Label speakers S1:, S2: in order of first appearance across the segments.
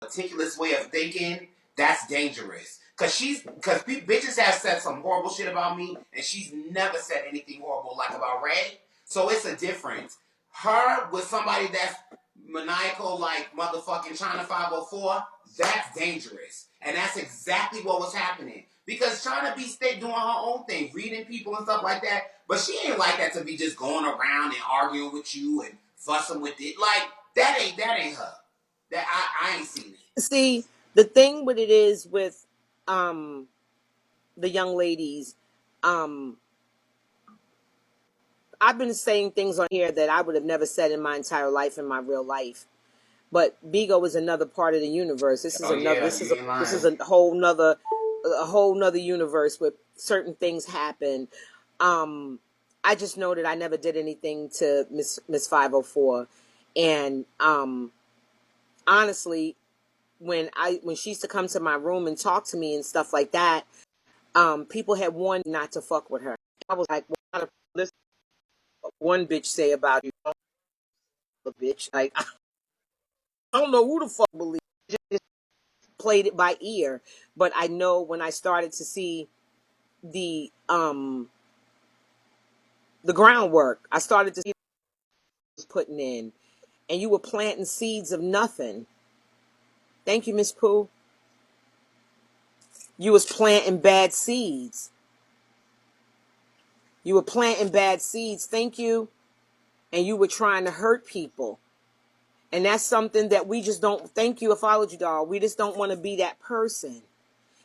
S1: meticulous way of thinking, that's dangerous. Because bitches have said some horrible shit about me, and she's never said anything horrible like about Ray. So it's a difference. Her with somebody that's maniacal like motherfucking China 504, that's dangerous. And that's exactly what was happening. Because China be stay doing her own thing, reading people and stuff like that. But she ain't like that to be just going around and arguing with you and fussing with it. Like, that ain't her. That I ain't seen it.
S2: See, the thing with it is with the young ladies, um, I've been saying things on here that I would have never said in my entire life, in my real life. But Bigo is another part of the universe. This is
S1: Oh
S2: another.
S1: yeah,
S2: This is
S1: you ain't
S2: this is
S1: lying.
S2: a whole nother universe where certain things happen. I just know that I never did anything to Miss 504, and honestly, when she used to come to my room and talk to me and stuff like that, people had warned me not to fuck with her. I was like, well, listen, what one bitch say about you, a bitch. Like, I don't know who the fuck believes. Just played it by ear, but I know when I started to see the groundwork, I started to see what was putting in, and you were planting seeds of nothing. Thank you, Miss Pooh. You was planting bad seeds. You were planting bad seeds. Thank you. And you were trying to hurt people. And that's something that we just don't, thank you, I followed you, dog. We just don't want to be that person.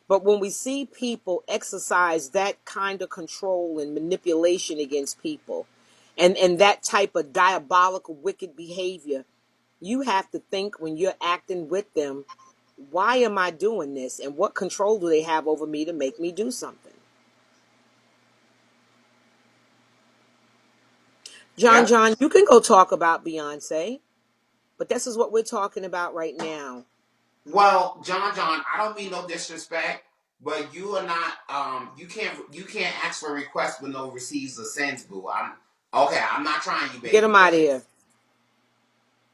S2: But when we see people exercise that kind of control and manipulation against people, and that type of diabolical, wicked behavior, you have to think when you're acting with them, why am I doing this? And what control do they have over me to make me do something?
S1: Yep.
S2: John, you can go talk about Beyonce, but this is what we're talking about right now.
S1: Well, John, I don't mean no disrespect, but you are not. You can't ask for a request with no receives or sends, boo. I'm okay. I'm not trying you,
S2: Get
S1: baby,
S2: them out of
S1: but
S2: here.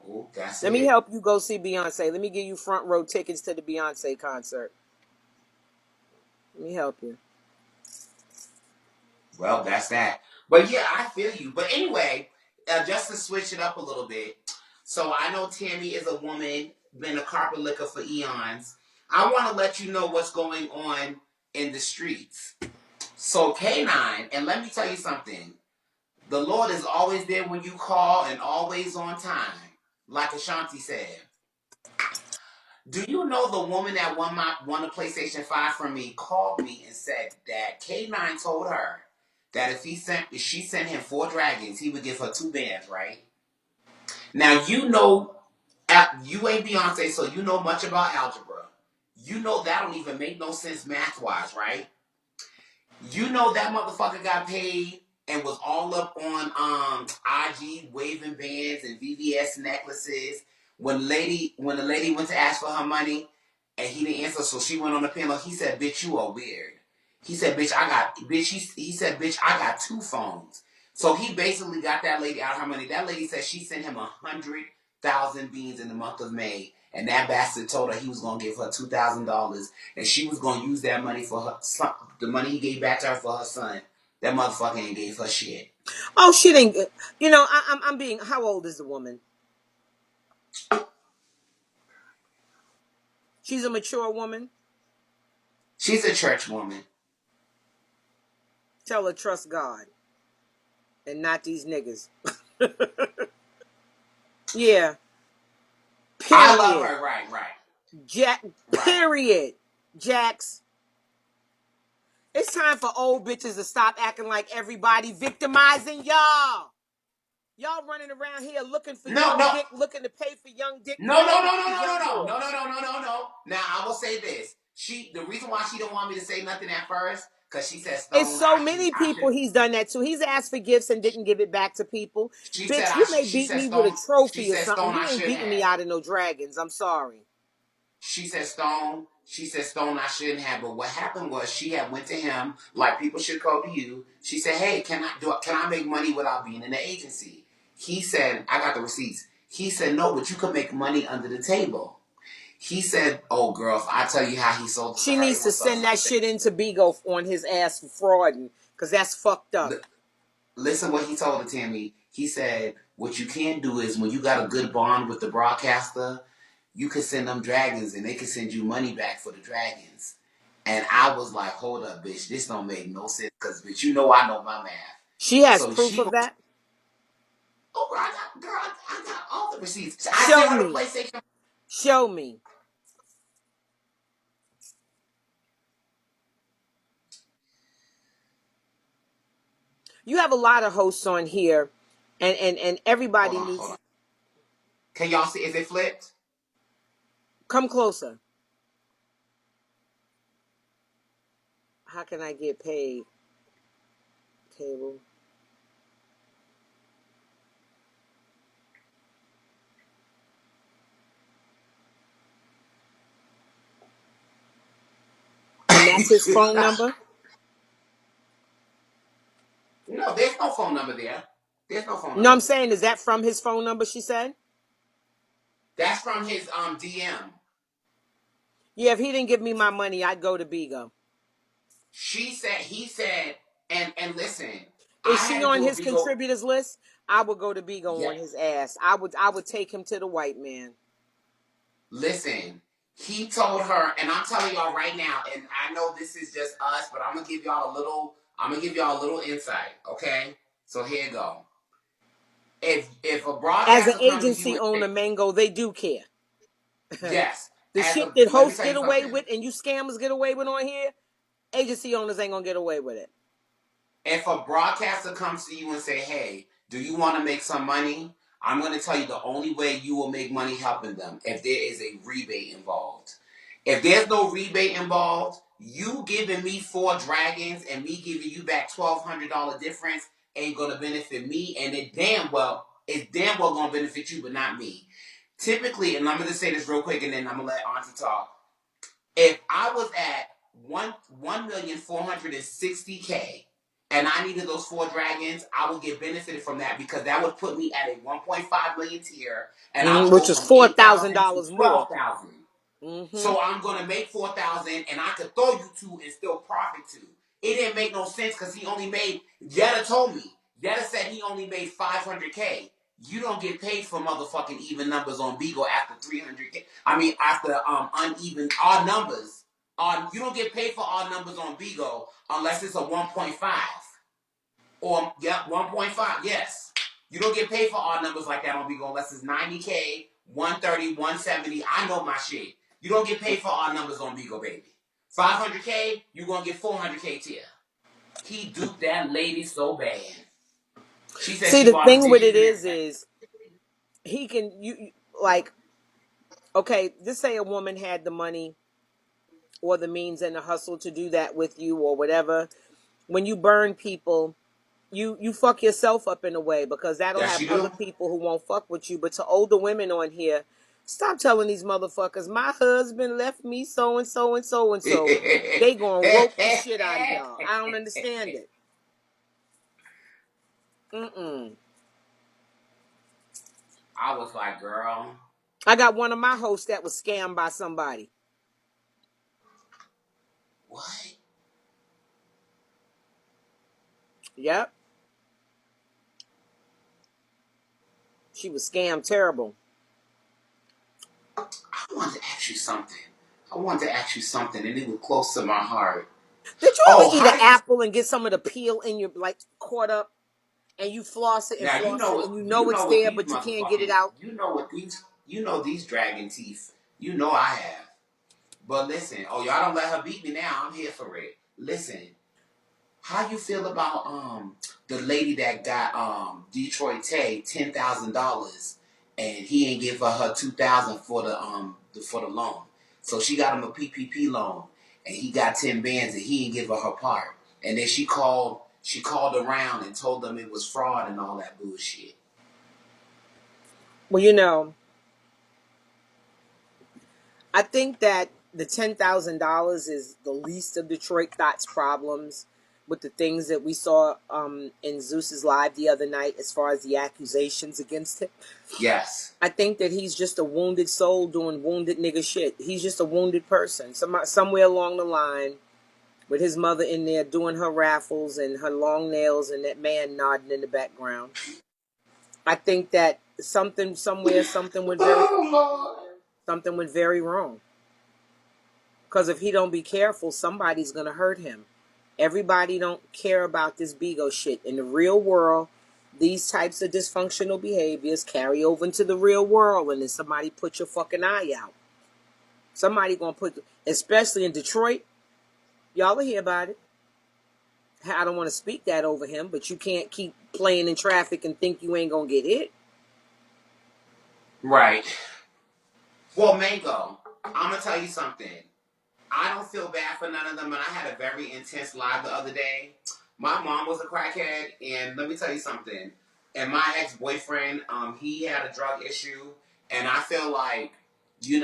S1: oh, that's
S2: Let me
S1: it.
S2: help you go see Beyonce. Let me give you front row tickets to the Beyonce concert. Let me help you.
S1: Well, that's that. But yeah, I feel you. But anyway, just to switch it up a little bit. So I know Tammy is a woman, been a carpet licker for eons. I want to let you know what's going on in the streets. So K9, and let me tell you something. The Lord is always there when you call and always on time, like Ashanti said. Do you know the woman that won the PlayStation 5 from me called me and said that K9 told her that if she sent him 4 dragons, he would give her 2 bands, right? Now you ain't Beyonce, so you know much about algebra. You know that don't even make no sense math wise, right? You know that motherfucker got paid and was all up on IG waving bands and VVS necklaces when the lady went to ask for her money and he didn't answer, so she went on the panel. He said, "Bitch, you are weird." He said, "Bitch, I got bitch." He said, "Bitch, I got 2 phones." So he basically got that lady out of her money. That lady said she sent him 100,000 beans in the month of May, and that bastard told her he was gonna give her $2,000 and she was gonna use that money for her son, the money he gave back to her for her son. That motherfucker ain't gave her shit.
S2: Oh, shit ain't good. You know, I'm being. How old is the woman? She's a mature woman.
S1: She's a church woman.
S2: Tell her trust God and not these niggas. Yeah.
S1: I love
S2: Period.
S1: her. Right.
S2: Jack.
S1: Right.
S2: Period. Jax. It's time for old bitches to stop acting like everybody victimizing y'all. Y'all running around here looking for
S1: No,
S2: young
S1: no,
S2: dick, looking to pay for young dick
S1: no,
S2: for
S1: no, no,
S2: young
S1: no, no, no,
S2: young
S1: no, no, no,
S2: boys.
S1: no, no, no, no. Now I will say this. The reason why she don't want me to say nothing at first, because she said,
S2: It's
S1: Stone,
S2: so many
S1: I
S2: people
S1: should.
S2: he's done that to. He's asked for gifts and didn't give it back to people. Bitch, you may
S1: She
S2: beat
S1: said
S2: me with a
S1: Stone. She
S2: trophy or
S1: said
S2: something.
S1: Stone.
S2: You
S1: I
S2: ain't
S1: shouldn't
S2: beating me
S1: have.
S2: out of no dragons. I'm sorry.
S1: She said Stone. She said Stone. I shouldn't have. But what happened was she had went to him like people should go to you. She said, "Hey, can I make money without being in the agency?" He said, "I got the receipts." He said, "No, but you could make money under the table." He said, "Oh, girl, if I tell you how he sold it to
S2: She
S1: her,
S2: needs
S1: it
S2: to
S1: was so
S2: send that shit into Bigo on his ass for frauding, because that's fucked up.
S1: Listen what he told her, Tammy. He said, what you can do is when you got a good bond with the broadcaster, you can send them dragons and they can send you money back for the dragons. And I was like, hold up, bitch, this don't make no sense because, bitch, you know I know my math.
S2: She has
S1: So
S2: proof of that?
S1: oh, I got all the receipts. I
S2: Show
S1: sent her the
S2: me.
S1: PlayStation.
S2: Show me. You have a lot of hosts on here, and everybody
S1: Hold
S2: needs.
S1: on. Can y'all see? Is it flipped?
S2: Come closer. How can I get paid? Table. And that's his phone number?
S1: No, there's no phone number there. There's no phone
S2: No, I'm
S1: number.
S2: saying, is that from his phone number, she said?
S1: That's from his DM.
S2: Yeah, if he didn't give me my money, I'd go to Bigo.
S1: He said, and listen, I
S2: Is she
S1: had to
S2: on
S1: do a
S2: his
S1: Bigo.
S2: contributors list? I would go to Bigo on
S1: Yes.
S2: his ass. I would take him to the white man.
S1: Listen, he told her, and I'm telling y'all right now, and I know this is just us, but I'm gonna give y'all a little. I'm gonna give y'all a little insight. Okay, so here you go. If a
S2: As an
S1: broadcaster comes to you
S2: agency
S1: and
S2: owner,
S1: say,
S2: Mango, they do care.
S1: yes,
S2: The
S1: as
S2: shit
S1: a
S2: that
S1: let me
S2: hosts
S1: tell
S2: get
S1: you
S2: away
S1: something.
S2: with and you scammers get away with on here, agency owners ain't gonna get away with it.
S1: If a broadcaster comes to you and say, "Hey, do you want to make some money?" I'm going to tell you the only way you will make money helping them if there is a rebate involved. If there's no rebate involved, you giving me 4 dragons and me giving you back $1,200 difference ain't going to benefit me, and it's damn well going to benefit you, but not me. Typically, and I'm going to say this real quick, and then I'm going to let Auntie talk. If I was at 1,460,000 and I needed those 4 dragons, I would get benefited from that because that would put me at a 1.5 million tier, and I would go
S2: Which is
S1: from 8,000 to
S2: $4,000 more.
S1: 12,000.
S2: Mm-hmm.
S1: So I'm gonna make 4,000, and I could throw you 2 and still profit 2. It didn't make no sense because he only made. Yetta told me. Yetta said he only made 500K. You don't get paid for motherfucking even numbers on Bigo after 300K. I mean after uneven odd numbers. You don't get paid for odd numbers on Bigo unless it's a 1.5 or 1.5. Yes, you don't get paid for odd numbers like that on Bigo unless it's 90K, 130, 170. I know my shit. You don't get paid for odd numbers on Bigo, baby. 500K, you're gonna get 400K tier. He duped that lady so bad. She said
S2: See,
S1: she
S2: the
S1: bought
S2: thing with
S1: dishes
S2: it
S1: and everything.
S2: is he can like, okay, just say a woman had the money or the means and the hustle to do that with you or whatever. When you burn people, you fuck yourself up in a way, because that'll
S1: Yes,
S2: have
S1: you
S2: other
S1: do.
S2: people who won't fuck with you. But to older women on here, stop telling these motherfuckers, my husband left me so and so and so and so. They gonna rope the shit out of y'all. I don't understand it. Mm-mm.
S1: I was like, girl,
S2: I got one of my hosts that was scammed by somebody.
S1: what?
S2: Yep. She was scammed terrible.
S1: I wanted to ask you something. And it was close to my heart.
S2: Did you ever
S1: Oh,
S2: eat an
S1: how do you
S2: apple and get some of the peel in your, like, caught up, and you
S1: now?
S2: floss it and you know
S1: You
S2: it's
S1: know what
S2: there
S1: these
S2: but you can't get it
S1: motherfucking.
S2: out?
S1: You know these dragon teeth. You know I have. But listen, oh y'all don't let her beat me now. I'm here for it. Listen, how you feel about the lady that got Detroit Tay $10,000 and he ain't give her 2,000 for for the loan. So she got him a PPP loan and he got 10 bands and he ain't give her part. And then she called around and told them it was fraud and all that bullshit.
S2: Well, I think that the $10,000 is the least of Detroit Thot's problems, with the things that we saw in Zeus's live the other night as far as the accusations against him.
S1: Yes.
S2: I think that he's just a wounded soul doing wounded nigga shit. He's just a wounded person. Somewhere along the line, with his mother in there doing her raffles and her long nails and that man nodding in the background. I think that something went very wrong. Because if he don't be careful, somebody's gonna hurt him. Everybody don't care about this Bigo shit. In the real world, these types of dysfunctional behaviors carry over into the real world, and then somebody put your fucking eye out. Somebody gonna put, especially in Detroit, y'all will hear about it. I don't want to speak that over him, but you can't keep playing in traffic and think you ain't gonna get hit.
S1: Right. Well, Mango, I'm gonna tell you something. I don't feel bad for none of them, and I had a very intense live the other day. My mom was a crackhead, and let me tell you something. And my ex-boyfriend, he had a drug issue, and I feel like,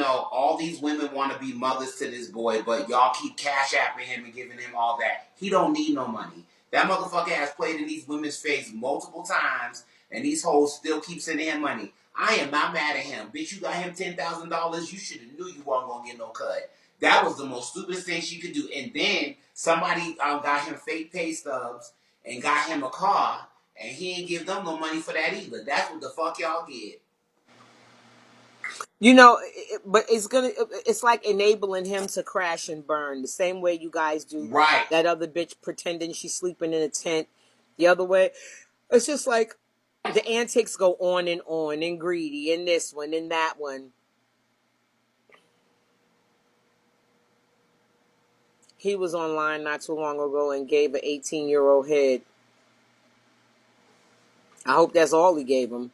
S1: all these women want to be mothers to this boy, but y'all keep cash apping him and giving him all that. He don't need no money. That motherfucker has played in these women's face multiple times, and these hoes still keep sending him money. I am not mad at him. Bitch, you got him $10,000. You should have knew you weren't going to get no cut. That was the most stupidest thing she could do. And then somebody got him fake pay stubs and got him a car, and he ain't give them no money for that either. That's what the fuck y'all get.
S2: But it's like enabling him to crash and burn the same way you guys do.
S1: Right.
S2: That other bitch pretending she's sleeping in a tent the other way. It's just like the antics go on and greedy and this one and that one. He was online not too long ago and gave an 18-year-old head. I hope that's all he gave him.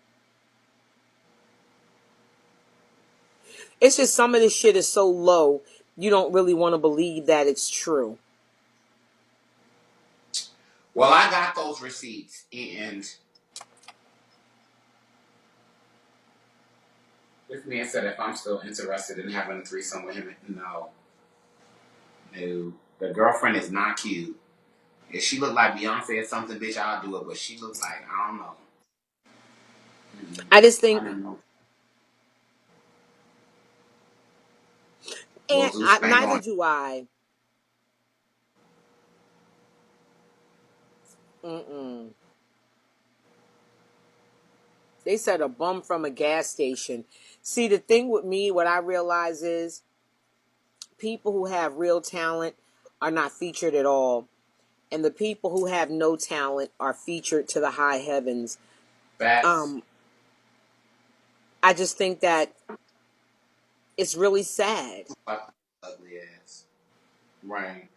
S2: It's just some of this shit is so low, you don't really want to believe that it's true.
S1: Well, I got those receipts, and this man said if I'm still interested in having a threesome with him, no. The girlfriend is not cute. If she looked like Beyonce or something, bitch, I'll do it. But she looks like, I don't know.
S2: I just think,
S1: I don't know.
S2: and
S1: Zeus bang
S2: neither
S1: on.
S2: do I. Mm-mm. They said a bum from a gas station. See, the thing with me, what I realize is people who have real talent are not featured at all. And the people who have no talent are featured to the high heavens.
S1: Facts.
S2: I just think that it's really sad.
S1: Ugly ass. Right.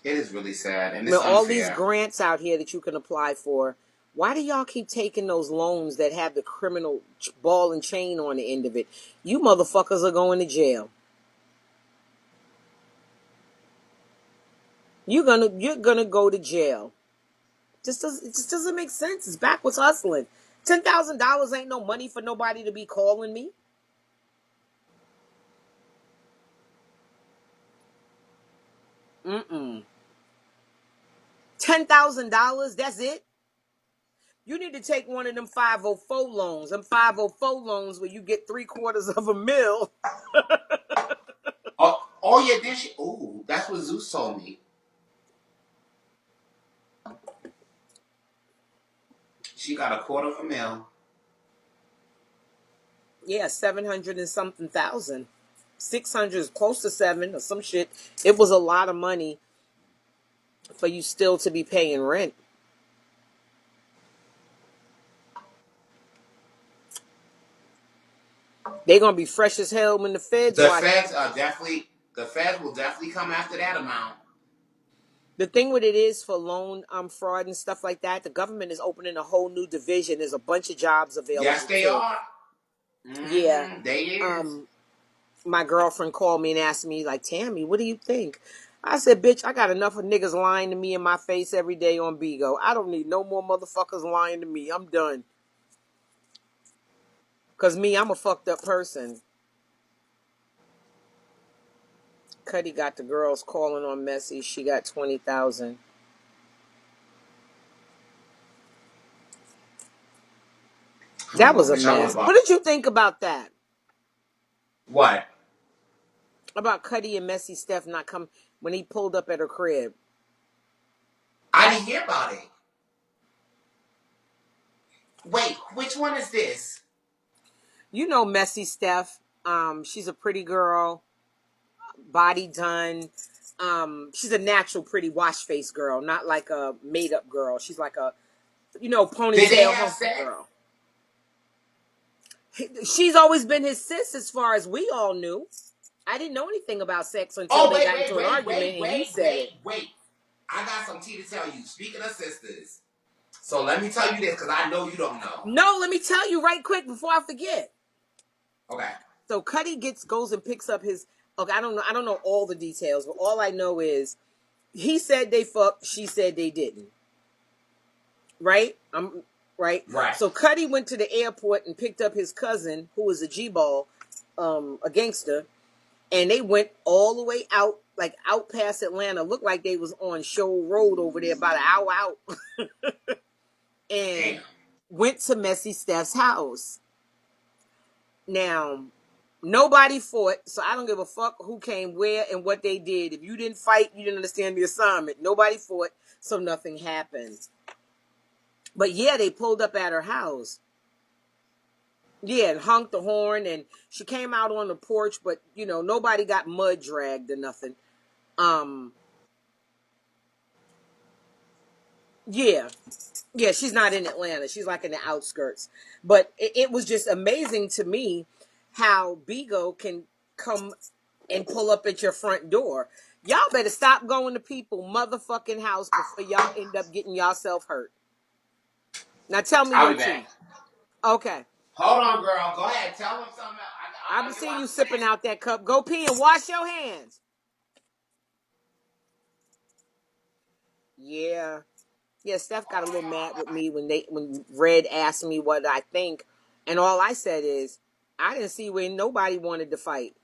S1: It is really sad, and it's
S2: All these
S1: unfair.
S2: grants out here that you can apply for, why do y'all keep taking those loans that have the criminal ball and chain on the end of it? You motherfuckers are going to jail. You're gonna go to jail. It just doesn't make sense. It's backwards hustling. $10,000 ain't no money for nobody to be calling me. $10,000, that's it? You need to take one of them 504 loans. Them 504 loans where you get $750,000.
S1: Oh yeah, did she? Ooh, that's what Zeus told me. She got $250,000.
S2: Yeah, 700 and something thousand. 600 is close to 7 or some shit. It was a lot of money for you still to be paying rent. They're gonna be fresh as hell when the feds
S1: The
S2: watch.
S1: feds are definitely. The feds will definitely come after that amount.
S2: The thing with it is for loan fraud and stuff like that, the government is opening a whole new division. There's a bunch of jobs
S1: Yes,
S2: available
S1: they
S2: too.
S1: are.
S2: Yeah.
S1: They is.
S2: My girlfriend called me and asked me, like, Tammy, what do you think? I said, bitch, I got enough of niggas lying to me in my face every day on Bigo. I don't need no more motherfuckers lying to me. I'm done. Because me, I'm a fucked up person. Cuddy got the girls calling on Messy. She got 20,000. That was a mess. What did you think about that?
S1: What?
S2: About Cuddy and Messy Steph not come when he pulled up at her crib?
S1: I didn't hear about it. Wait, which one is this?
S2: You know Messy Steph. She's a pretty girl, body done. She's a natural pretty wash face girl, not like a made up girl. She's like a,
S1: Did they
S2: ponytail
S1: have sex?
S2: girl. She's always been his sis as far as we all knew. I didn't know anything about sex until they got into an argument and you said it.
S1: Wait. I got some tea to tell you. Speaking of sisters. So let me tell you this because I know you don't know.
S2: No, let me tell you right quick before I forget.
S1: Okay.
S2: So Cuddy goes and picks up his. Okay, I don't know all the details, but all I know is he said they fucked. She said they didn't. Right? Right.
S1: Right.
S2: So Cuddy went to the airport and picked up his cousin, who was a G-ball, a gangster, and they went all the way out, like out past Atlanta. Looked like they was on Show Road over there, about an hour out, and went to Messy Steph's house. Now, nobody fought, so I don't give a fuck who came where and what they did. If you didn't fight, you didn't understand the assignment. Nobody fought, so nothing happened. But yeah, they pulled up at her house. Yeah, and honked the horn, and she came out on the porch, but, nobody got mud dragged or nothing. Yeah. Yeah, she's not in Atlanta. She's like in the outskirts. But it was just amazing to me how Bigo can come and pull up at your front door. Y'all better stop going to people's motherfucking house before y'all end up getting yourself hurt. Now tell me your tea. Okay.
S1: Hold on, girl. Go ahead. Tell them something.
S2: I've seen you sipping out that cup. Go pee and wash your hands. Yeah. Yeah, Steph got a little mad with me when Red asked me what I think. And all I said is, I didn't see where nobody wanted to fight.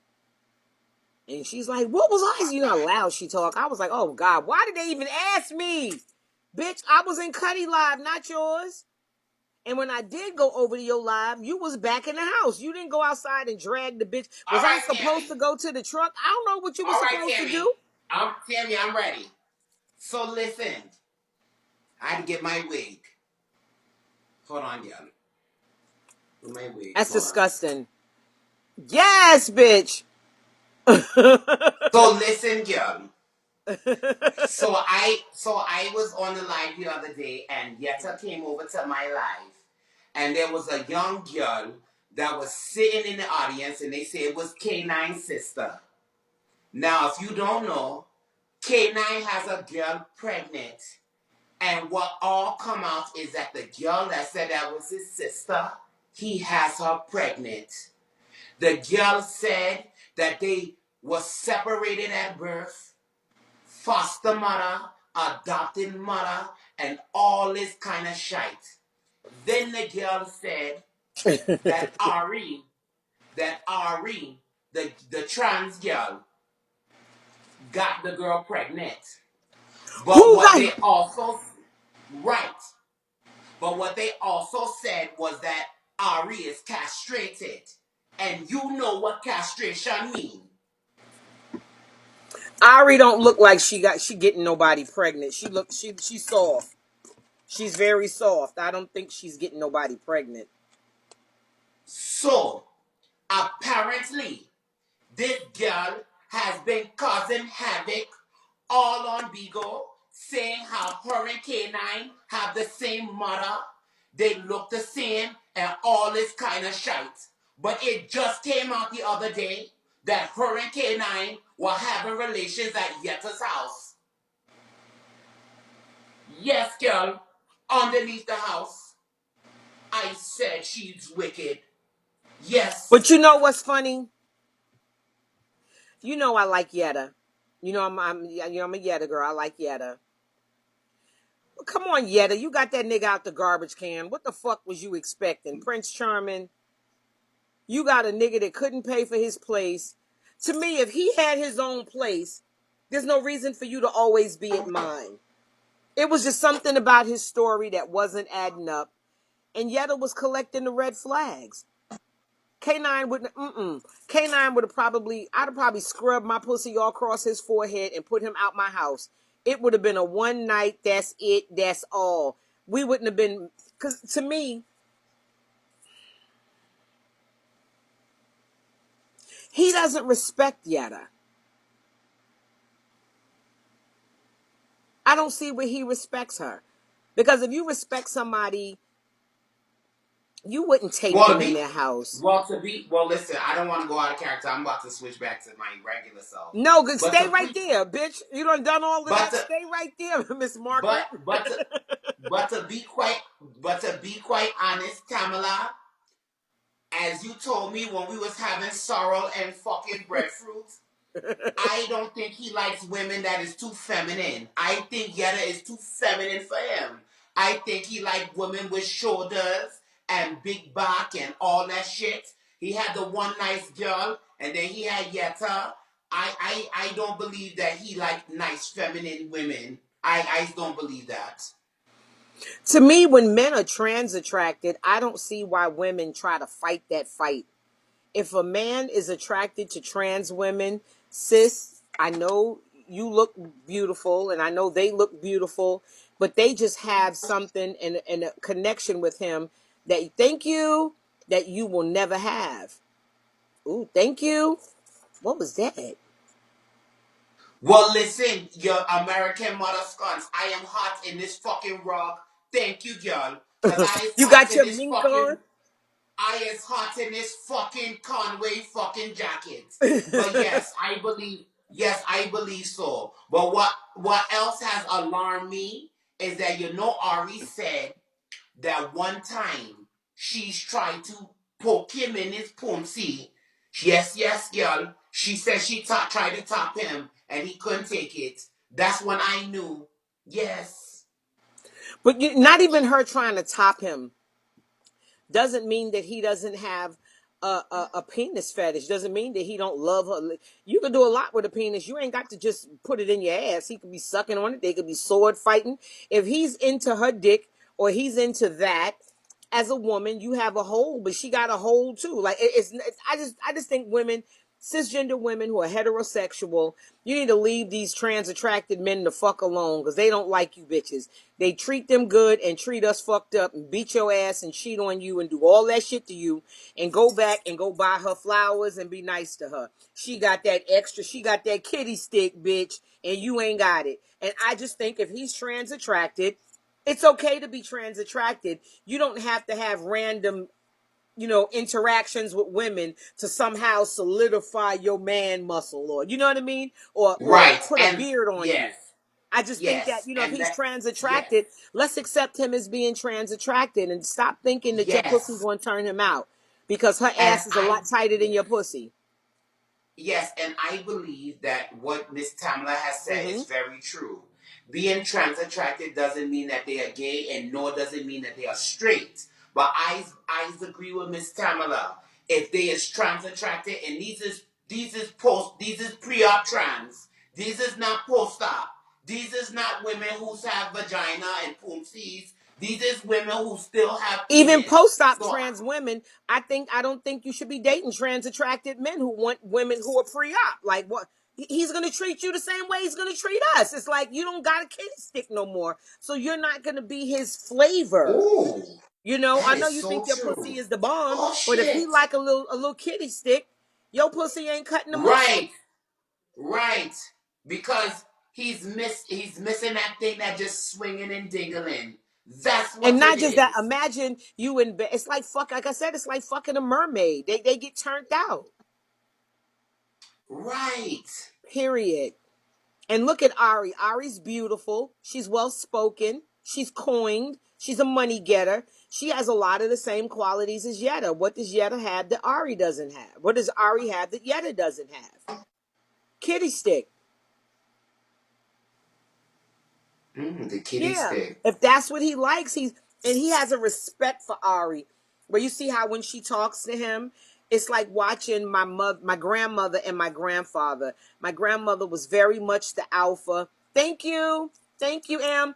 S2: And she's like, what was I? You know how loud she talk. I was like, oh, God, why did they even ask me? Bitch, I was in Cuddy Live, not yours. And when I did go over to your live, you was back in the house. You didn't go outside and drag the bitch. Was I supposed to go to the truck? I don't know what you were supposed to do.
S1: Tammy, I'm ready. So listen. I had to get my wig. Hold on, y'all. My wig.
S2: That's disgusting. Yes, bitch.
S1: So listen, girl. So I was on the live the other day, and Yetta came over to my live, and there was a young girl that was sitting in the audience, and they said it was K9's sister. Now, if you don't know, K9 has a girl pregnant, and what all come out is that the girl that said that was his sister, he has her pregnant. The girl said that they were separated at birth, foster mother, adopted mother, and all this kind of shite. Then the girl said that Ari, the trans girl, got the girl pregnant. But what they also said was that Ari is castrated. And you know what castration means.
S2: Ari don't look like she getting nobody pregnant. She's soft. She's very soft. I don't think she's getting nobody pregnant.
S1: So, apparently, this girl has been causing havoc all on Bigo, saying how her and K9 have the same mother, they look the same, and all this kind of shite. But it just came out the other day that her and K9 were having relations at Yetta's house. Yes, girl, underneath the house. I said she's wicked. Yes.
S2: But you know what's funny? You know I like Yetta. You know I'm a Yetta girl. I like Yetta. Well, come on, Yetta. You got that nigga out the garbage can. What the fuck was you expecting? Prince Charming? You got a nigga that couldn't pay for his place. To me, if he had his own place, there's no reason for you to always be at mine. It was just something about his story that wasn't adding up. And Yetta was collecting the red flags. K9 wouldn't. K9 would have probably. I'd have probably scrubbed my pussy all across his forehead and put him out my house. It would have been a one night. That's it. That's all. We wouldn't have been. Because to me, he doesn't respect Yetta. I don't see where he respects her. Because if you respect somebody, you wouldn't take them in their house.
S1: Well, listen, I don't want to go out of character. I'm about to switch back to my regular self.
S2: No,
S1: But
S2: stay right there, bitch. You done all of that. Stay right there, Miss Margaret.
S1: But to be quite honest, Tamala, as you told me when we was having sorrel and fucking breadfruit, I don't think he likes women that is too feminine. I think Yetta is too feminine for him. I think he likes women with shoulders and big back and all that shit. He had the one nice girl, and then he had Yetta. I don't believe that he liked nice feminine women. I don't believe that.
S2: To me, when men are trans attracted, I don't see why women try to fight that fight. If a man is attracted to trans women, sis, I know you look beautiful and I know they look beautiful, but they just have something and a connection with him that that you will never have. Ooh, thank you. What was that?
S1: Well, listen, your American mother scones. I am hot in this fucking rug. Thank you, girl. Cause I is
S2: You
S1: hot
S2: got
S1: in
S2: your
S1: this
S2: mink on?
S1: fucking I is hot in this fucking Conway fucking jacket. But yes, I believe so. But what else has alarmed me is that Ari said that one time she's tried to poke him in his pussy. Yes, girl. She said she tried to top him and he couldn't take it. That's when I knew. Yes.
S2: But not even her trying to top him doesn't mean that he doesn't have a penis fetish. Doesn't mean that he don't love her. You can do a lot with a penis. You ain't got to just put it in your ass. He could be sucking on it. They could be sword fighting. If he's into her dick or he's into that, as a woman, you have a hole, but she got a hole too. Like I just think women, cisgender women who are heterosexual, you need to leave these trans attracted men the fuck alone because they don't like you bitches. They treat them good and treat us fucked up and beat your ass and cheat on you and do all that shit to you and go back and go buy her flowers and be nice to her. She got that extra, she got that kitty stick, bitch, and you ain't got it. And I just think if he's trans attracted, it's okay to be trans attracted. You don't have to have random, interactions with women to somehow solidify your man muscle or, you know what I mean? Or
S1: Right.
S2: put a
S1: And
S2: beard on you.
S1: yes.
S2: I just think that,
S1: Yes.
S2: if
S1: And
S2: he's
S1: that
S2: trans
S1: yes.
S2: attracted, let's accept him as being trans attracted and stop thinking that your pussy's
S1: Yes.
S2: going to turn him out because her
S1: And
S2: ass is a
S1: I
S2: lot tighter than your
S1: yes.
S2: pussy.
S1: Yes, and I believe that what Miss Tamla has said
S2: Mm-hmm.
S1: is very true. Being trans attracted doesn't mean that they are gay, and nor does it mean that they are straight. But I agree with Miss Tamala. If they is trans attracted, and these is pre-op trans. These is not post-op. These is not women who have vagina and pussies. These is women who still have
S2: Even
S1: penis.
S2: post-op
S1: So
S2: trans women, I don't think you should be dating trans attracted men who want women who are pre-op. Like what? He's gonna treat you the same way he's gonna treat us. It's like you don't got a kitty stick no more, so you're not gonna be his flavor.
S1: ooh, that
S2: I know
S1: is
S2: you
S1: so
S2: think your pussy
S1: true.
S2: is the bomb,
S1: Oh
S2: but if he
S1: shit.
S2: like a little kitty stick, your pussy ain't cutting the mustard.
S1: Right, right. Because he's missing that thing that just swinging and dingling. That's
S2: And
S1: what it
S2: not just that.
S1: is.
S2: Imagine you in bed. It's like fuck. Like I said, it's like fucking a mermaid. They get turned out.
S1: Right.
S2: Period. And look at Ari. Ari's beautiful. She's well spoken. She's coined. She's a money getter. She has a lot of the same qualities as Yetta. What does Yetta have that Ari doesn't have? What does Ari have that Yetta doesn't have? Kitty stick.
S1: The kitty
S2: Yeah.
S1: stick.
S2: If that's what he likes, he has a respect for Ari. Where you see how when she talks to him It's like watching my grandmother and my grandfather. My grandmother was very much the alpha. Thank you. Thank you, Em.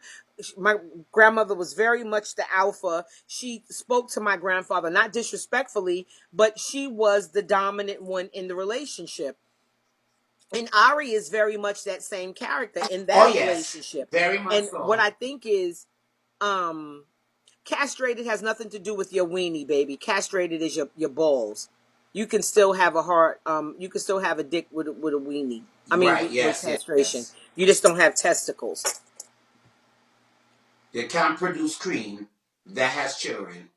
S2: My grandmother was very much the alpha. She spoke to my grandfather, not disrespectfully, but she was the dominant one in the relationship. And Ari is very much that same character in
S1: Oh
S2: that
S1: yes,
S2: relationship.
S1: very much
S2: And what
S1: so.
S2: I think is, castrated has nothing to do with your weenie, baby. Castrated is your balls. You can still have a heart. You can still have a dick with a weenie. I mean,
S1: Right?
S2: with
S1: Yes, yes,
S2: castration.
S1: yes.
S2: You just don't have testicles.
S1: They can't produce cream that has children.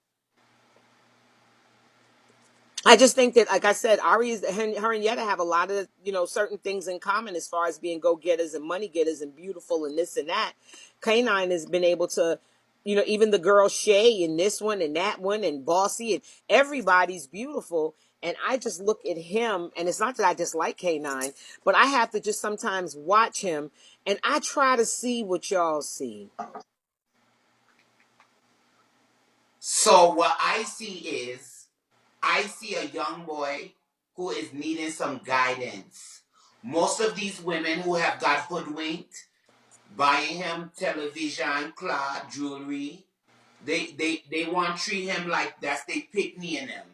S2: I just think that, like I said, her and Yetta have a lot of, certain things in common as far as being go-getters and money getters and beautiful and this and that. Kanine has been able to, even the girl Shay in this one and that one and Bossy and everybody's beautiful. And I just look at him, and it's not that I dislike K9, but I have to just sometimes watch him, and I try to see what y'all see.
S1: So what I see is, I see a young boy who is needing some guidance. Most of these women who have got hoodwinked, buying him television, cloth, jewelry, they want to treat him like that's they pick me in them.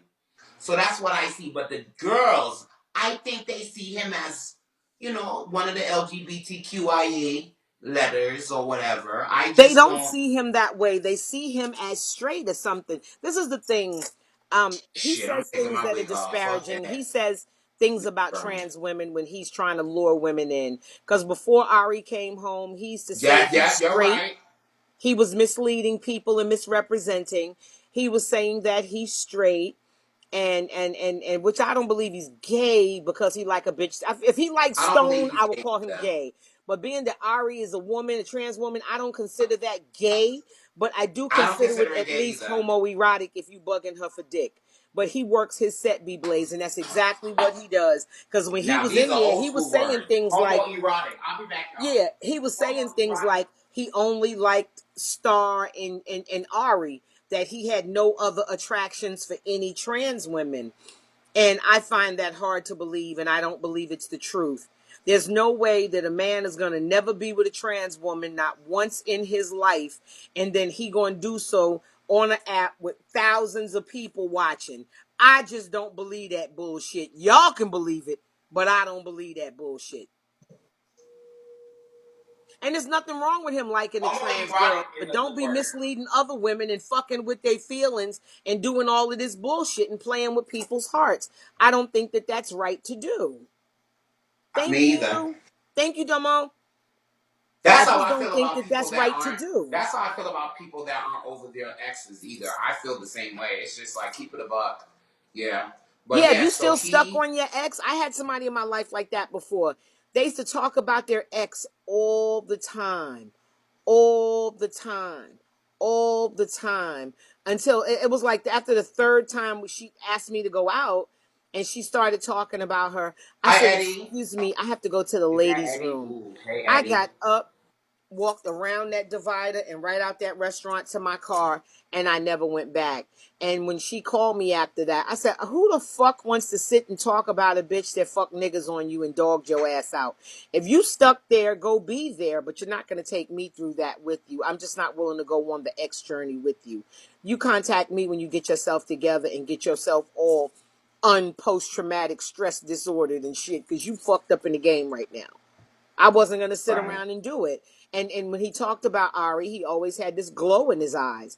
S1: So that's what I see. But the girls, I think they see him as, one of the LGBTQIA letters or whatever. I
S2: They
S1: just
S2: don't
S1: don't.
S2: see him that way. They see him as straight or something. This is the thing. He
S1: Shit, I'm
S2: says
S1: taking
S2: things
S1: my
S2: that are
S1: wig off. Fuck
S2: disparaging. He
S1: that.
S2: says things about
S1: Burn.
S2: trans women when he's trying to lure women in. Because before Ari came home, he used to say
S1: Yeah,
S2: he's
S1: yeah, you're
S2: straight.
S1: right.
S2: He was misleading people and misrepresenting. He was saying that he's straight and which I don't believe he's gay because he like a bitch. If he likes
S1: I don't believe
S2: Stone, I
S1: he's
S2: would
S1: gay
S2: call him
S1: either.
S2: gay. But being that Ari is a woman, a trans woman, I don't consider that gay. But I do
S1: I don't
S2: consider it
S1: consider it
S2: at
S1: gay
S2: least
S1: either.
S2: homoerotic if you bugging her for dick. But he works his set be blaze, and that's exactly what he does. Because when he
S1: Now
S2: was
S1: these
S2: in
S1: are
S2: there,
S1: old
S2: he was
S1: school
S2: saying
S1: words.
S2: things like,
S1: Homoerotic. I'll be back, y'all.
S2: yeah, he was saying things
S1: Homoerotic.
S2: like he only liked Star and Ari, that he had no other attractions for any trans women. And I find that hard to believe, and I don't believe it's the truth. There's no way that a man is going to never be with a trans woman, not once in his life, and then he going to do so on an app with thousands of people watching. I just don't believe that bullshit. Y'all can believe it, but I don't believe that bullshit. And there's nothing wrong with him liking a trans girl,
S1: Homoerotic is
S2: but
S1: a
S2: don't
S1: good
S2: be
S1: word.
S2: misleading other women and fucking with their feelings and doing all of this bullshit and playing with people's hearts. I don't think that that's right to do.
S1: Me
S2: Thank
S1: either.
S2: you. Thank you, Domo. I
S1: That's how
S2: just
S1: I
S2: don't
S1: feel
S2: think
S1: about
S2: that
S1: people
S2: that's
S1: that
S2: right to
S1: aren't.
S2: do.
S1: That's how I feel about people that aren't over their exes either. I feel the same way. It's just like keep it a buck. Yeah. But
S2: Yeah, if
S1: yeah,
S2: you
S1: so
S2: still stuck
S1: he.
S2: on your ex, I had somebody in my life like that before. They used to talk about their ex all the time, all the time, all the time, until it was like after the third time she asked me to go out and she started talking about her. I
S1: Hi
S2: said,
S1: Eddie.
S2: "Excuse me, I have to go to the
S1: Is that
S2: ladies'
S1: Eddie?
S2: room."
S1: Ooh, hey
S2: I
S1: Eddie.
S2: got up, walked around that divider and right out that restaurant to my car, and I never went back. And when she called me after that, I said, who the fuck wants to sit and talk about a bitch that fuck niggas on you and dogged your ass out? If you stuck there, go be there, but you're not going to take me through that with you. I'm just not willing to go on the X journey with you. You contact me when you get yourself together and get yourself all post-traumatic stress disordered and shit, because you fucked up in the game right now. I wasn't going to sit
S1: Right.
S2: around and do it. And when he talked about Ari, he always had this glow in his eyes.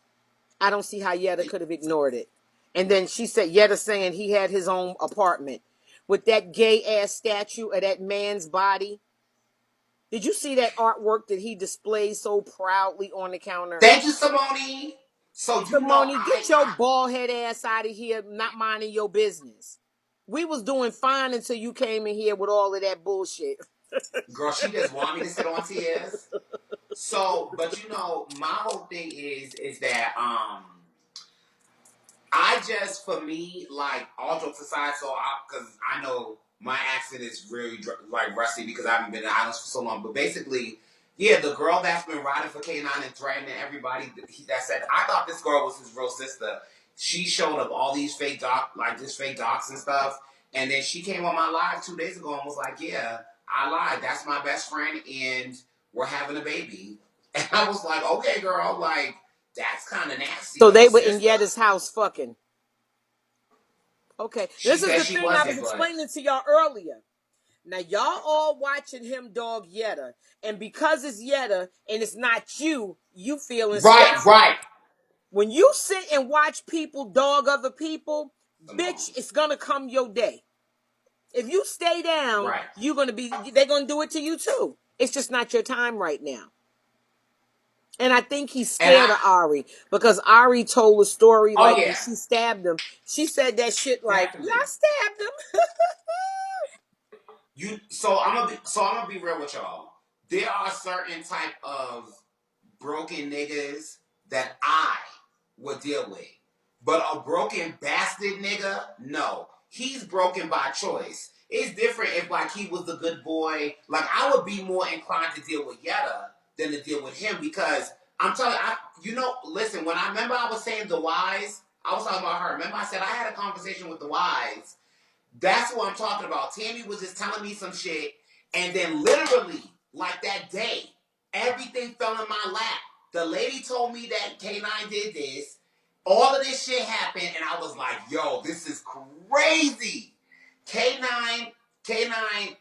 S2: I don't see how Yetta could have ignored it. And then she said, Yetta saying he had his own apartment with that gay ass statue of that man's body. Did you see that artwork that he displays so proudly on the counter?
S1: Thank you, Simone. So
S2: Simone, get your bald head ass out of here, not minding your business. We was doing fine until you came in here with all of that bullshit.
S1: girl, she just want me to sit on tears. So, but my whole thing is that I just, for me, like, all jokes aside, because I know my accent is very, like, rusty because I haven't been in the islands for so long, but basically, yeah, the girl that's been riding for K9 and threatening everybody that said, I thought this girl was his real sister. she showed up all these fake docs and stuff. And then she came on my live 2 days ago and was like, "Yeah, I lied. That's my best friend, and we're having a baby." And I was like, "Okay, girl, like that's kind of nasty,
S2: So
S1: though,
S2: they were in
S1: sister."
S2: Yetta's house fucking. Okay,
S1: She
S2: this is
S1: said
S2: the
S1: she
S2: thing I was
S1: wasn't, but
S2: explaining to y'all earlier. Now y'all all watching him dog Yetta, and because it's Yetta and it's not you, you feeling
S1: right,
S2: special.
S1: right.
S2: When you sit and watch people dog other people, bitch,
S1: Simone.
S2: it's gonna come your day. If you stay down,
S1: Right.
S2: they're gonna do it to you too. It's just not your time right now. And I think he's
S1: And
S2: scared of Ari because Ari told a story
S1: oh
S2: like when
S1: yeah,
S2: she stabbed him. She said that shit like, "Yeah, I
S1: definitely.
S2: stabbed him."
S1: So I'm gonna be real with y'all. There are certain type of broken niggas that I would deal with. But a broken bastard nigga, no. He's broken by choice. It's different if like he was a good boy. Like I would be more inclined to deal with Yetta than to deal with him because I'm telling listen, when I remember I was saying the wise, I was talking about her. Remember I said I had a conversation with the wise. That's what I'm talking about. Tammy was just telling me some shit, and then literally, like that day, everything fell in my lap. The lady told me that K9 did this. All of this shit happened, and I was like, yo, this is crazy. K9, K9,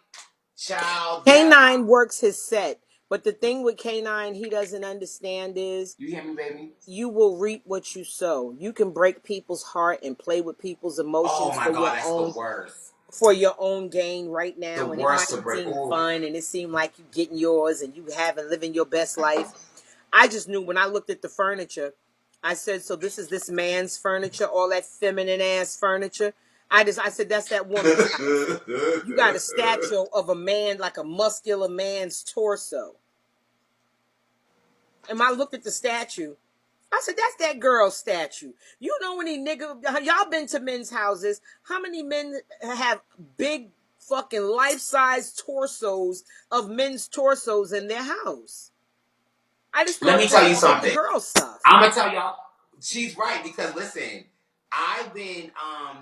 S1: child, yeah.
S2: K9 works his set. But the thing with K9 he doesn't understand is
S1: You hear me, baby?
S2: you will reap what you sow. You can break people's heart and play with people's
S1: Oh
S2: emotions
S1: my God, that's the worst.
S2: for your own gain right
S1: The
S2: now, and it
S1: worst to
S2: might
S1: break.
S2: seem
S1: Ooh.
S2: fun and it seem like you getting yours and you living your best life. I just knew when I looked at the furniture, I said, so this man's furniture, all that feminine ass furniture. I said that's that woman's house. You got a statue of a man, like a muscular man's torso. And I looked at the statue. I said, that's that girl's statue. You know any nigga, y'all been to men's houses. How many men have big fucking life-size torsos of men's torsos in their house? I just
S1: Let
S2: thought
S1: me
S2: it was
S1: tell you
S2: all the
S1: something.
S2: girl stuff.
S1: I'm gonna tell y'all, she's right because listen, I've been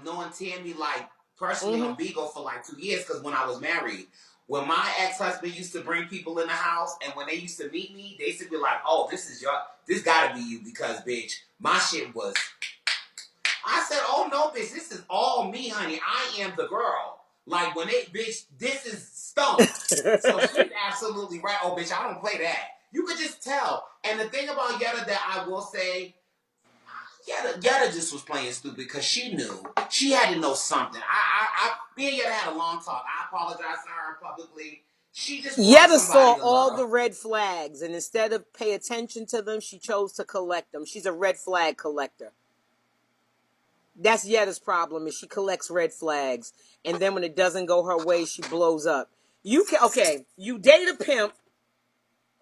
S1: knowing Tammy like personally
S2: Mm-hmm.
S1: on Bigo for like 2 years because when I was married, when my ex-husband used to bring people in the house and when they used to meet me, they used to be like, "Oh, this gotta be you because bitch, my shit was." I said, "Oh no, bitch, this is all me, honey. I am the girl." Like when bitch, this is Stone. So she's absolutely right. Oh, bitch, I don't play that. You could just tell. And the thing about Yetta that I will say, Yetta just was playing stupid because she knew. She had to know something. Me and Yetta had a long talk. I apologized to her publicly. She just wants
S2: Yetta
S1: somebody
S2: saw
S1: to
S2: all the
S1: love.
S2: red flags, and instead of pay attention to them, she chose to collect them. She's a red flag collector. That's Yetta's problem is she collects red flags, and then when it doesn't go her way, she blows up. You date a pimp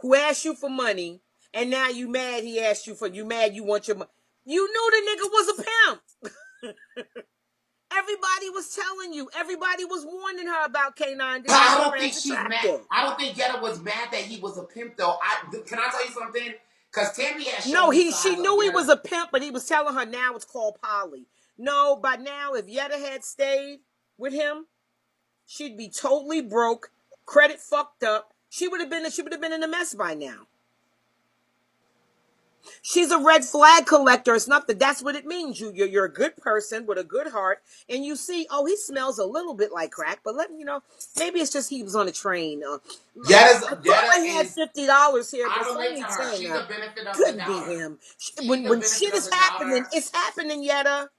S2: who asked you for money, and now you mad you mad you want your money. You knew the nigga was a pimp. Everybody was telling you. Everybody was warning her about K9.
S1: But
S2: This
S1: I
S2: nigga
S1: don't think
S2: Trans
S1: she's mad.
S2: attractive.
S1: I don't think Yetta was mad that he was a pimp though. Can I tell you something? Because Tammy has shown
S2: No,
S1: me
S2: she
S1: signs of
S2: knew he was
S1: Yetta's.
S2: a pimp, but he was telling her now it's called poly. No, by now, if Yetta had stayed with him, she'd be totally broke, credit fucked up. She would have been in a mess by now. She's a red flag collector. It's not that's what it means. You're a good person with a good heart, and you see, oh, he smells a little bit like crack, but maybe it's just he was on a train. I thought
S1: Yetta
S2: I had
S1: is.
S2: $50 here, but
S1: I
S2: it's
S1: relate to
S2: only
S1: her.
S2: 10.
S1: She's a benefit of the
S2: Couldn't be
S1: doubter.
S2: him.
S1: She's the
S2: When
S1: benefit
S2: shit
S1: of
S2: is
S1: the
S2: happening,
S1: doubter.
S2: it's happening, Yetta.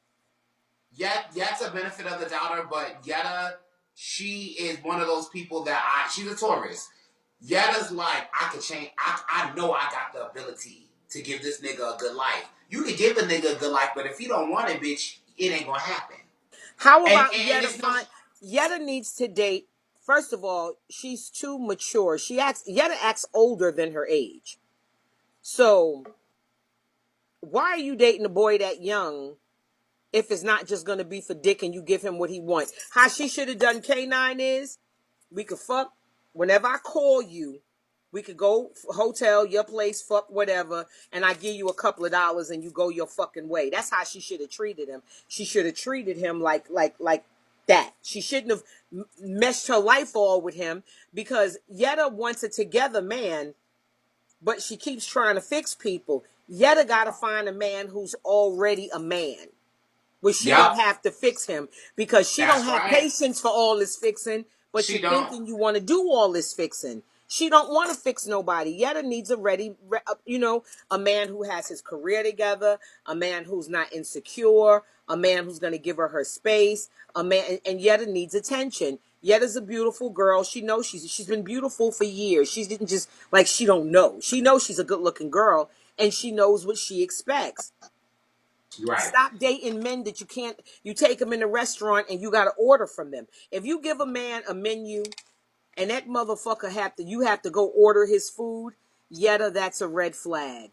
S1: Yet's a benefit of the doubter, but Yetta, she is one of those people that she's a Taurus. Yetta's like, I could change. I know I got the ability to give this nigga a good life. You can give a nigga a good life, but if he don't want it, bitch, it ain't gonna happen.
S2: How
S1: And
S2: about
S1: and
S2: Yetta
S1: it's no.
S2: Yetta needs to date. First of all, she's too mature. Yetta acts older than her age. So why are you dating a boy that young if it's not just going to be for dick and you give him what he wants? How she should have done K9 is we could fuck whenever I call you. We could go hotel, your place, fuck whatever, and I give you a couple of dollars and you go your fucking way. That's how she should have treated him. She should have treated him like that. She shouldn't have meshed her life all with him, because Yetta wants a together man, but she keeps trying to fix people. Yetta got to find a man who's already a man, where she don't
S1: Yep.
S2: have to fix him, because she don't
S1: That's
S2: have
S1: right.
S2: patience for all this fixing, but
S1: She
S2: you're
S1: don't.
S2: thinking you want to do all this fixing. She don't want to fix nobody. Yetta needs a man who has his career together, a man who's not insecure, a man who's going to give her space, a man, and Yetta needs attention. Yetta's a beautiful girl. She knows she's been beautiful for years. She didn't just, like, she don't know. She knows she's a good looking girl, and she knows what she expects.
S1: Right.
S2: Stop dating men that you take them in a restaurant and you got to order from them. If you give a man a menu and that motherfucker you have to go order his food, Yetta, that's a red flag.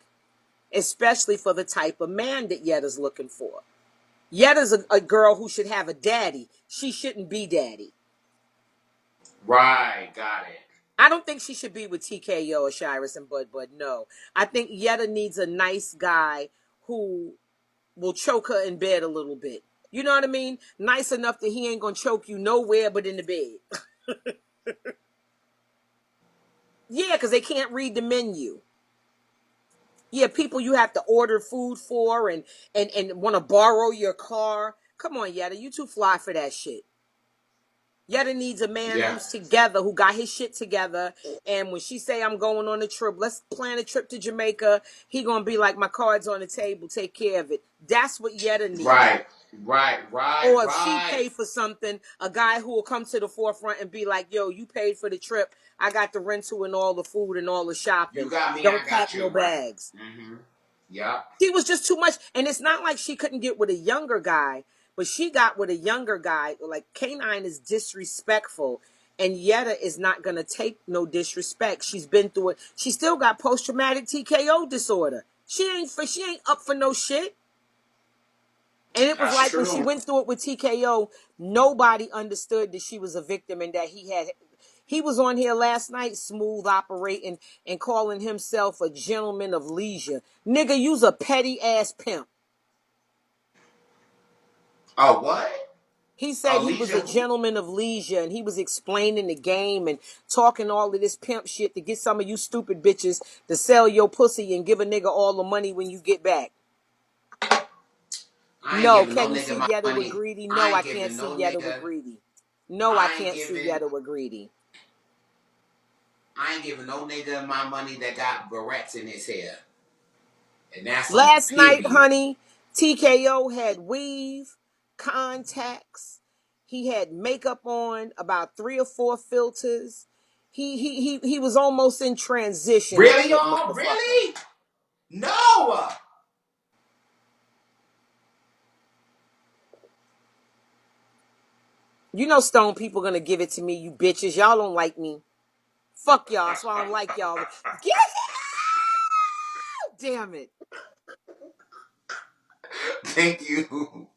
S2: Especially for the type of man that Yetta's looking for. Yetta's a girl who should have a daddy. She shouldn't be daddy.
S1: Right. Got it.
S2: I don't think she should be with TKO or Shyrus and Bud. No. I think Yetta needs a nice guy who will choke her in bed a little bit. You know what I mean? Nice enough that he ain't gonna choke you nowhere but in the bed. Yeah, because they can't read the menu. Yeah, people you have to order food for and want to borrow your car. Come on, Yetta, you too fly for that shit. Yetta needs a man
S1: Yeah.
S2: who's together, who got his shit together. And when she say, I'm going on a trip, let's plan a trip to Jamaica, he gonna be like, my card's on the table, take care of it. That's what Yetta needs.
S1: Right. Right. Right.
S2: Or if she
S1: Right.
S2: pay for something, a guy who will come to the forefront and be like, yo, you paid for the trip. I got the rental and all the food and all the
S1: You
S2: shopping.
S1: got me. I
S2: Don't pack
S1: got you.
S2: no
S1: Right.
S2: bags.
S1: Mm-hmm. Yep.
S2: She was just too much. And it's not like she couldn't get with a younger guy, but she got with a younger guy. Like, K9 is disrespectful. And Yetta is not going to take no disrespect. She's been through it. She still got post-traumatic TKO disorder. She ain't up for no shit. And it was
S1: That's
S2: like when she
S1: true.
S2: went through it with TKO, nobody understood that she was a victim and that he was on here last night, smooth operating and calling himself a gentleman of leisure. Nigga, you's a petty ass pimp.
S1: Oh, what?
S2: He said he was
S1: Alicia
S2: a
S1: who?
S2: gentleman of leisure and he was explaining the game and talking all of this pimp shit to get some of you stupid bitches to sell your pussy and give a nigga all the money when you get back.
S1: I ain't
S2: No,
S1: giving no
S2: can you
S1: nigga
S2: see
S1: my
S2: Yetta with
S1: money.
S2: greedy?
S1: I
S2: No, I
S1: ain't
S2: can't
S1: giving
S2: see
S1: no
S2: Yetta with
S1: nigga.
S2: greedy. No, I
S1: I ain't
S2: can't see
S1: giving.
S2: Yetta with greedy.
S1: I ain't giving no nigga my money that got barrettes in his hair. And that's on
S2: Last night,
S1: period.
S2: honey, TKO had weave, contacts. He had makeup on, about 3 or 4 filters. He was almost in transition with
S1: Really,
S2: that
S1: y'all?
S2: motherfucker.
S1: Really? No.
S2: You know Stone people gonna give it to me, you bitches. Y'all don't like me. Fuck y'all, so I don't like y'all. Get out! Damn it.
S1: Thank you.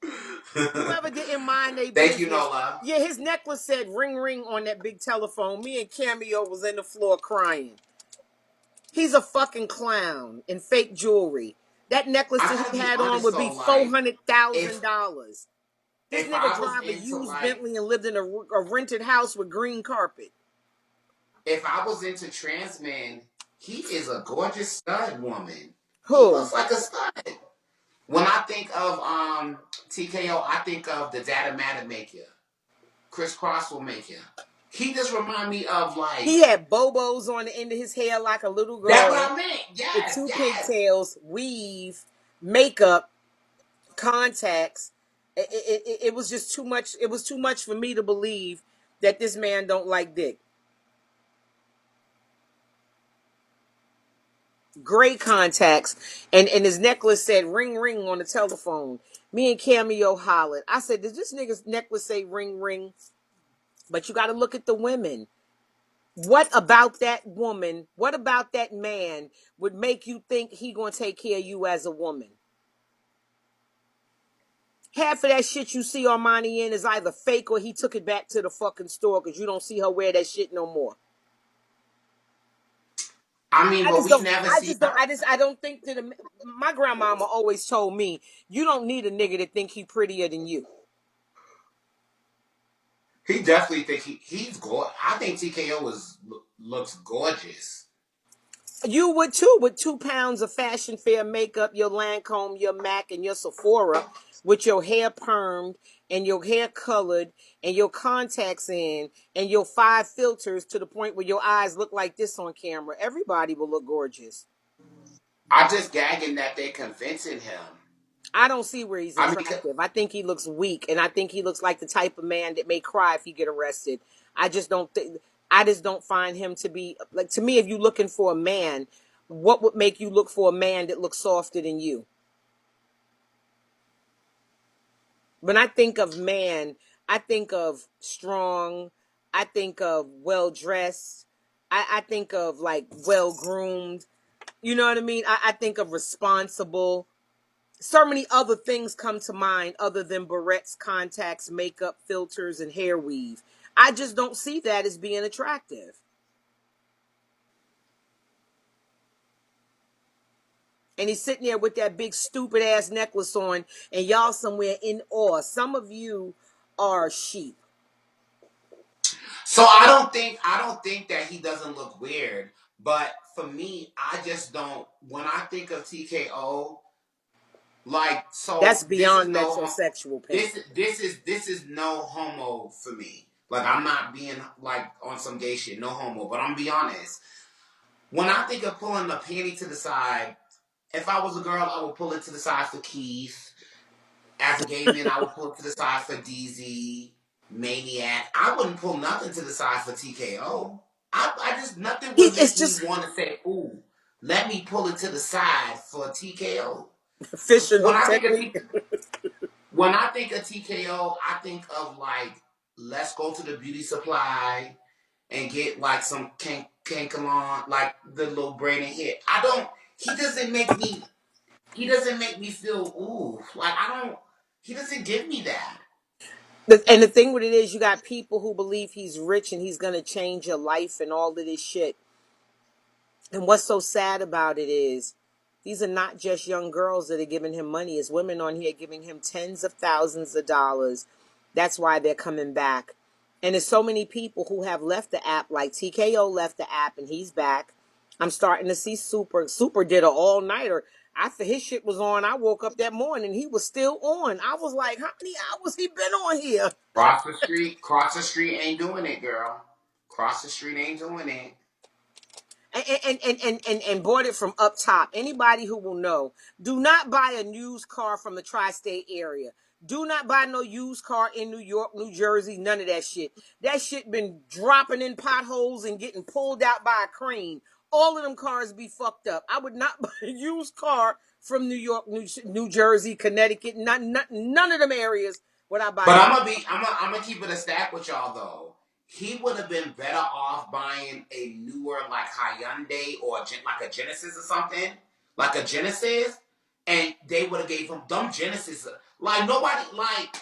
S2: Whoever didn't mind their
S1: Thank you,
S2: business.
S1: Nola.
S2: Yeah, his necklace said ring ring on that big telephone. Me and Cameo was in the floor crying. He's a fucking clown in fake jewelry. That necklace
S1: I
S2: that
S1: gotta
S2: he
S1: be
S2: had on
S1: honest
S2: would be
S1: though, like
S2: $400,000.
S1: if
S2: This nigga
S1: I was
S2: drive a
S1: into
S2: used
S1: like
S2: Bentley and lived in a rented house with green carpet.
S1: if I was into trans men, he is a gorgeous stud woman. He
S2: Who?
S1: looks like a stud. When I think of TKO, I think of the Data Matter Maker. Chris Cross will make you. He just remind me of like
S2: He had bobos on the end of his hair like a little
S1: that's what
S2: girl
S1: I meant.
S2: with
S1: Yes,
S2: 2
S1: yes.
S2: pigtails, weave, makeup, contacts. It was just too much. It was too much for me to believe that this man don't like dick. Gray contacts, and his necklace said ring ring on the telephone. Me and Cameo hollered. I said, does this nigga's necklace say ring ring? But you got to look at the women. What about that woman? What about that man would make you think he gonna take care of you as a woman? Half of that shit you see Armani in is either fake or he took it back to the fucking store because you don't see her wear that shit no more.
S1: I mean,
S2: I
S1: but
S2: just
S1: we
S2: don't.
S1: never
S2: I
S1: see
S2: just don't.
S1: her.
S2: I don't think that. My grandmama always told me, you don't need a nigga to think he prettier than you.
S1: He definitely think he's gorgeous. I think TKO looks gorgeous.
S2: You would too, with 2 pounds of Fashion Fair makeup, your Lancome, your MAC, and your Sephora, with your hair permed and your hair colored and your contacts in and your 5 filters to the point where your eyes look like this on camera. Everybody will look gorgeous.
S1: I just gagging that they're convincing him.
S2: I don't see where he's
S1: I mean,
S2: attractive. I think he looks weak, and I think he looks like the type of man that may cry if he get arrested. I just don't think. I just don't find him to be like, to me. If you're looking for a man, what would make you look for a man that looks softer than you? When I think of man, I think of strong. I think of well dressed. I think of like well groomed. You know what I mean? I think of responsible. So many other things come to mind other than barrettes, contacts, makeup, filters, and hair weave. I just don't see that as being attractive. And he's sitting there with that big stupid ass necklace on, and y'all somewhere in awe. Some of you are sheep.
S1: so I don't think that he doesn't look weird, but for me, I just don't. When I think of TKO, like,
S2: That's
S1: so this is
S2: beyond
S1: no
S2: metrosexual pain.
S1: this is no homo for me. Like, I'm not being like on some gay shit, no homo. But I'm gonna be honest. When I think of pulling the panty to the side, if I was a girl, I would pull it to the side for Keith. As a gay man, I would pull it to the side for DZ, Maniac. I wouldn't pull nothing to the side for TKO. I just, nothing would
S2: It's
S1: make me
S2: just
S1: want to say, ooh, let me pull it to the side for TKO.
S2: fishing
S1: When
S2: hook
S1: I think of
S2: technique.
S1: T- when I think of TKO, I think of like, let's go to the beauty supply and get like some cankalon, like the little braided hair. I don't. He doesn't make me. He doesn't make me feel ooh. Like, I don't. He doesn't give me that.
S2: And the thing with it is, you got people who believe he's rich and he's going to change your life and all of this shit. And what's so sad about it is, these are not just young girls that are giving him money. It's women on here giving him tens of thousands of dollars. That's why they're coming back. And there's so many people who have left the app, like TKO left the app and he's back. I'm starting to see Super. Super did an all-nighter. After his shit was on, I woke up that morning, he was still on. I was like, how many hours he been on here?
S1: Cross the street ain't doing it, girl. Cross the street ain't doing it.
S2: And bought it from up top. Anybody who will know, do not buy a used car from the tri-state area. Do not buy no used car in New York, New Jersey, none of that shit. That shit been dropping in potholes and getting pulled out by a crane. All of them cars be fucked up. I would not buy a used car from New York, New Jersey, Connecticut. None of them areas would I buy
S1: But
S2: a
S1: I'm
S2: used
S1: gonna be.
S2: car.
S1: I'm gonna keep it a stack with y'all though. He would have been better off buying a newer like Hyundai or like a Genesis or something, like a Genesis, and they would have gave him dumb Genesis. Like, nobody like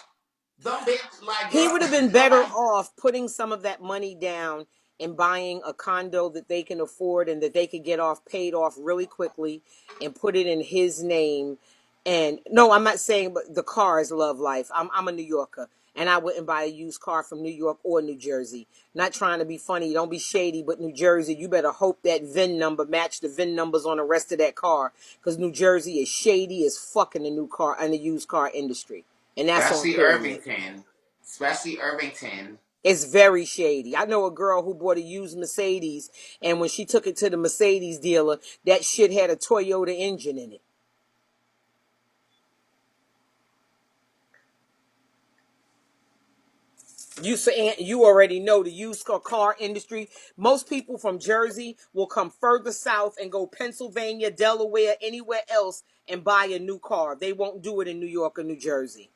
S1: dumb bitch. Like,
S2: He
S1: girl,
S2: would have been better
S1: nobody.
S2: off putting some of that money down and buying a condo that they can afford and that they could get off paid off really quickly and put it in his name. And no, I'm not saying, but the car is love life. I'm a New Yorker, and I wouldn't buy a used car from New York or New Jersey. Not trying to be funny, don't be shady, but New Jersey, you better hope that VIN number match the VIN numbers on the rest of that car, because New Jersey is shady as fucking the new car and the used car industry, and that's on
S1: Especially
S2: period.
S1: Irvington. Especially Irvington.
S2: It's very shady. I know a girl who bought a used Mercedes, and when she took it to the Mercedes dealer, that shit had a Toyota engine in it. You already know the used car industry. Most people from Jersey will come further south and go Pennsylvania, Delaware, anywhere else and buy a new car. They won't do it in New York or New Jersey.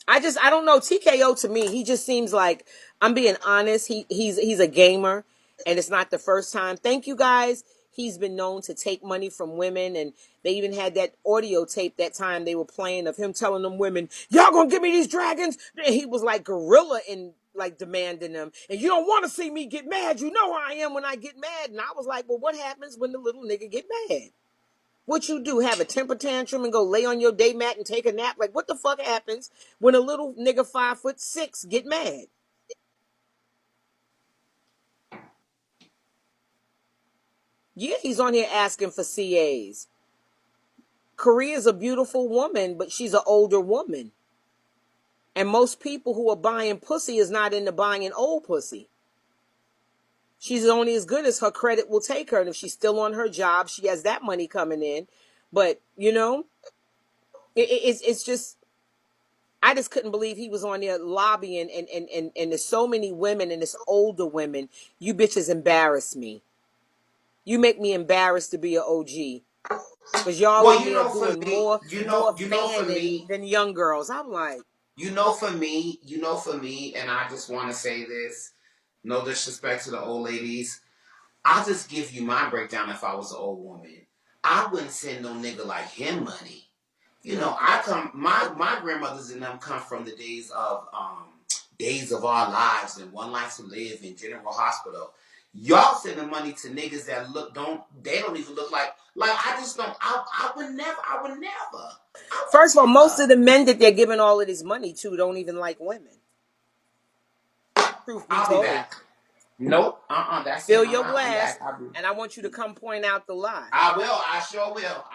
S2: I don't know. TKO to me, he just seems like, I'm being honest. He's a gamer, and it's not the first time. Thank you guys. he's been known to take money from women, and they even had that audio tape that time they were playing of him telling them women, y'all gonna give me these dragons? And he was like gorilla in like demanding them. And you don't want to see me get mad. You know how I am when I get mad. And I was like, well, what happens when the little nigga get mad? What you do? Have a temper tantrum and go lay on your day mat and take a nap? Like, what the fuck happens when a little nigga 5'6" get mad? Yeah, he's on here asking for CAs. Korea's a beautiful woman, but she's an older woman. And most people who are buying pussy is not into buying an old pussy. She's only as good as her credit will take her. And if she's still on her job, she has that money coming in. But, you know, it's just, I just couldn't believe he was on there lobbying. And there's so many women, and it's older women. You bitches embarrass me. You make me embarrassed to be an OG. Because y'all
S1: Well,
S2: on there doing more
S1: for
S2: fanning
S1: me,
S2: than young girls. I'm like,
S1: for me, and I just want to say this, no disrespect to the old ladies. I'll just give you my breakdown if I was an old woman. I wouldn't send no nigga like him money. You know, my grandmothers and them come from the days of our lives and One Life to Live in General Hospital. Y'all sending money to niggas that they don't even look like I just don't I would never.
S2: first of all, most of the men that they're giving all of this money to don't even like women. Truth be
S1: I'll be
S2: told.
S1: back. Nope. That's it.
S2: Fill your
S1: I'm
S2: glass,
S1: back.
S2: and I want you to come point out the lie.
S1: I will. I sure will.